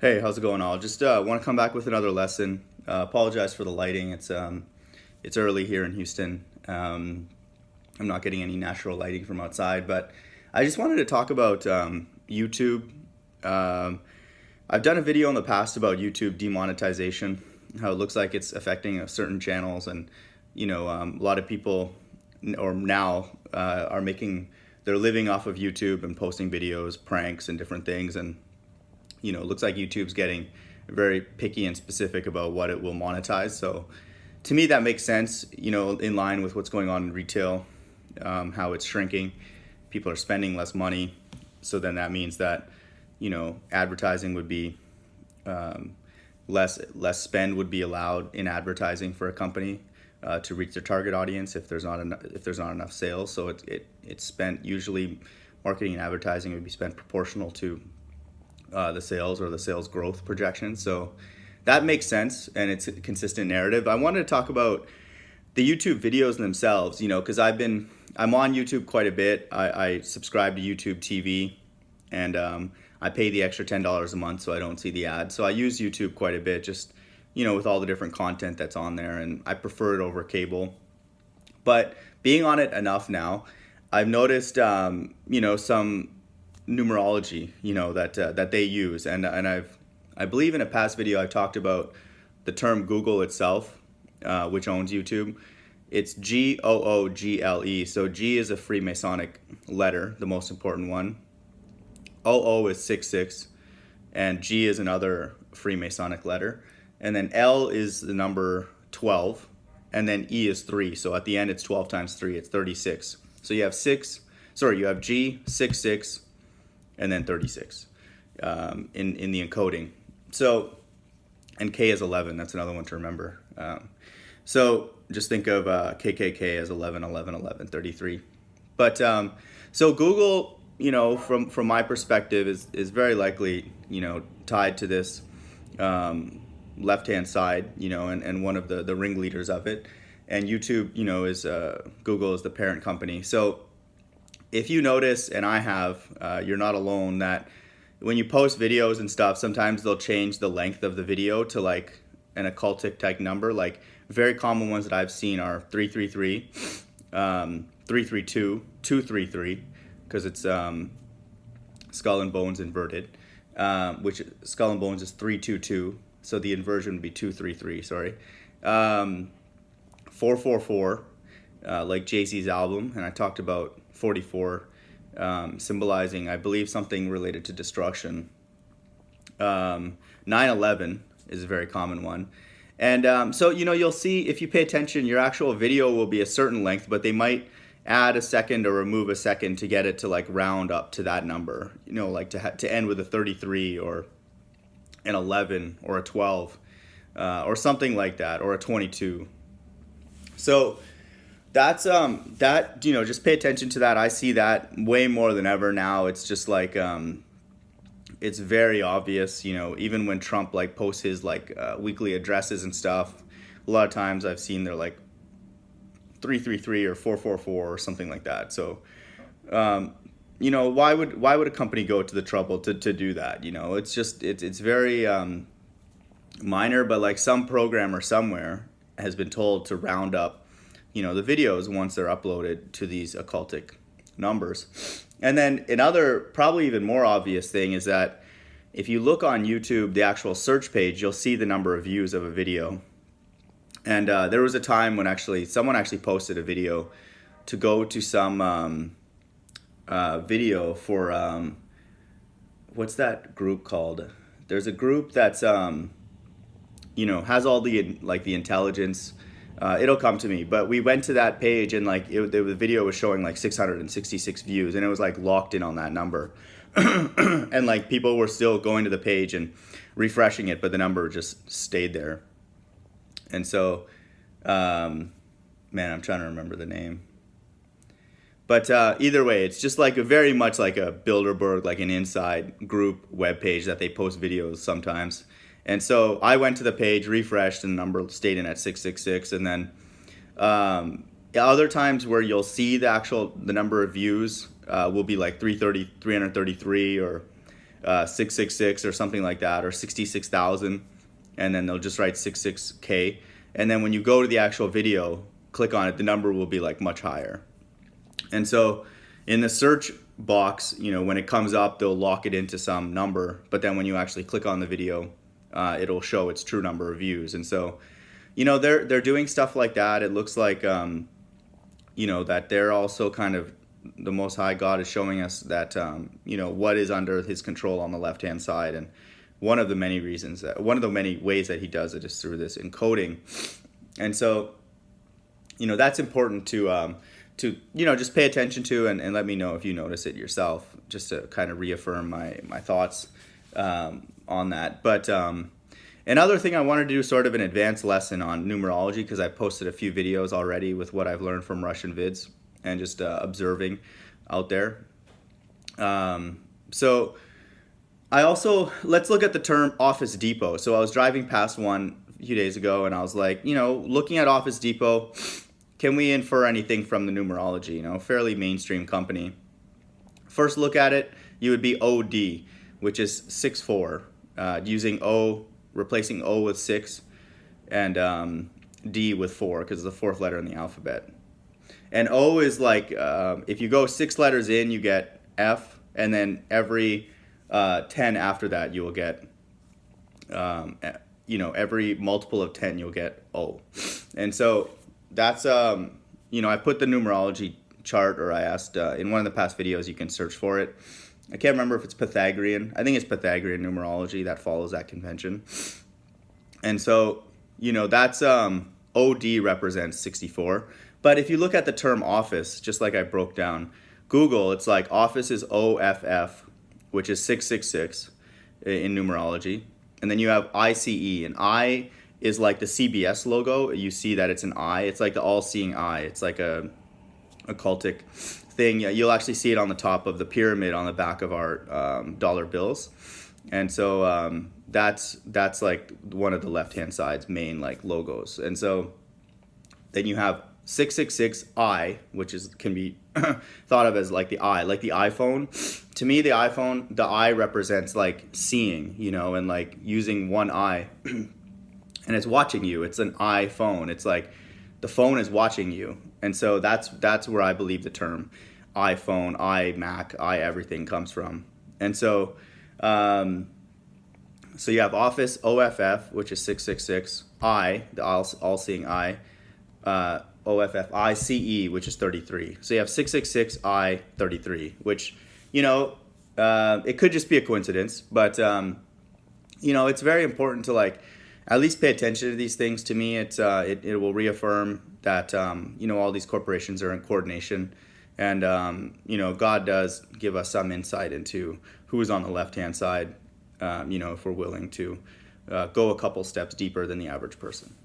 Hey, how's it going? All just want to come back with another lesson. Apologize for the lighting. It's early here in Houston. I'm not getting any natural lighting from outside, but I just wanted to talk about YouTube. Um, I've done a video in the past about YouTube demonetization, how it looks like it's affecting certain channels, and a lot of people or now are making they're living off of YouTube and posting videos, pranks, and different things, and it looks like YouTube's getting very picky and specific about what it will monetize. So to me, that makes sense, in line with what's going on in retail, how it's shrinking. People are spending less money. So then that means that, advertising would be less spend would be allowed in advertising for a company to reach their target audience if there's not enough sales. So it's spent usually marketing and advertising would be spent proportional to the sales or the sales growth projections. So that makes sense, and it's a consistent narrative. I wanted to talk about the YouTube videos themselves, because I'm on YouTube quite a bit. I subscribe to YouTube TV, and I pay the extra $10 a month so I don't see the ads. So I use YouTube quite a bit, just with all the different content that's on there, and I prefer it over cable. But being on it enough now, I've noticed some numerology, that they use, and I believe in a past video I talked about the term Google itself, which owns YouTube. It's Google. So G is a Freemasonic letter, the most important one. OO is 66, and G is another Freemasonic letter, and then L is the number 12, and then E is 3. So at the end, it's 12 times 3. It's 36. So you have you have G 66. And then 36 in the encoding. So, and K is 11. That's another one to remember. So just think of KKK as 11, 11, 11, 33. But so Google, from my perspective, is very likely, tied to this left-hand side, and one of the ringleaders of it. And YouTube, is Google is the parent company. So if you notice, and I have, you're not alone, that when you post videos and stuff, sometimes they'll change the length of the video to like an occultic type number. Like very common ones that I've seen are 333, 332, 233, because it's skull and bones inverted, which skull and bones is 322, so the inversion would be 233, sorry. 444, like Jay-Z's album, and I talked about 44, symbolizing, I believe, something related to destruction. 9/11 is a very common one. And so, you'll see, if you pay attention, your actual video will be a certain length, but they might add a second or remove a second to get it to like round up to that number, like to end with a 33 or an 11 or a 12 or something like that, or a 22. So that's just pay attention to that. I see that way more than ever now. It's just like it's very obvious, even when Trump like posts his like weekly addresses and stuff, a lot of times I've seen they're like 333 or 444 or something like that. So why would a company go to the trouble to do that? It's just it's very minor, but like some programmer somewhere has been told to round up the videos once they're uploaded to these occultic numbers. And then another, probably even more obvious thing is that if you look on YouTube, the actual search page, you'll see the number of views of a video. And there was a time when someone actually posted a video to go to some video for, what's that group called? There's a group that's, has all the intelligence. It'll come to me, but we went to that page and the video was showing like 666 views, and it was like locked in on that number. And like people were still going to the page and refreshing it, but the number just stayed there. And so, man, I'm trying to remember the name. But either way, it's just like very much like a Bilderberg, like an inside group web page that they post videos sometimes. And so I went to the page, refreshed, and the number stayed in at 666. And then other times where you'll see the number of views will be like 333 or 666 or something like that, or 66,000, and then they'll just write 66K. And then when you go to the actual video, click on it, the number will be like much higher. And so in the search box, you know, when it comes up, they'll lock it into some number, but then when you actually click on the video, it'll show its true number of views. And so, you know, they're doing stuff like that. It looks like, you know, that they're also kind of, the Most High God is showing us that, you know, what is under his control on the left-hand side. And one of the many reasons, one of the many ways that he does it is through this encoding. And so, you know, that's important to you know, just pay attention to, and let me know if you notice it yourself, just to kind of reaffirm my thoughts on that. But another thing I wanted to do sort of an advanced lesson on numerology, because I posted a few videos already with what I've learned from Russianvids and just observing out there. So I also, let's look at the term Office Depot. So I was driving past one a few days ago, and I was like, you know, looking at Office Depot, can we infer anything from the numerology? You know, fairly mainstream company. First look at it, you would be OD, which is 6'4", using O, replacing O with 6, and D with 4, because it's the fourth letter in the alphabet. And O is like, if you go 6 letters in, you get F, and then every 10 after that, you will get, you know, every multiple of 10, you'll get O. And so that's, you know, I put the numerology chart, or I asked, in one of the past videos, you can search for it. I can't remember if it's Pythagorean. I think it's Pythagorean numerology that follows that convention. And so, you know, that's, OD represents 64. But if you look at the term office, just like I broke down, Google, it's like office is OFF, which is 666 in numerology. And then you have ICE, and I is like the CBS logo. You see that it's an eye. It's like the all-seeing eye. It's like a occultic thing. You'll actually see it on the top of the pyramid on the back of our dollar bills. And so that's like one of the left-hand side's main like logos. And so then you have 666I, which is can be thought of as like the eye, like the iPhone. To me, the iPhone, the eye represents like seeing, you know, and like using one eye. And it's watching you. It's an iPhone. It's like the phone is watching you. And so that's where I believe the term iPhone, iMac, everything comes from. And so so you have Office OFF, which is 666, I, the all-seeing eye, OFF ICE, which is 33. So you have 666 I 33, which, you know, it could just be a coincidence, but you know, it's very important to like at least pay attention to these things. To me, it will reaffirm that you know, all these corporations are in coordination, and you know, God does give us some insight into who is on the left-hand side. You know, if we're willing to go a couple steps deeper than the average person.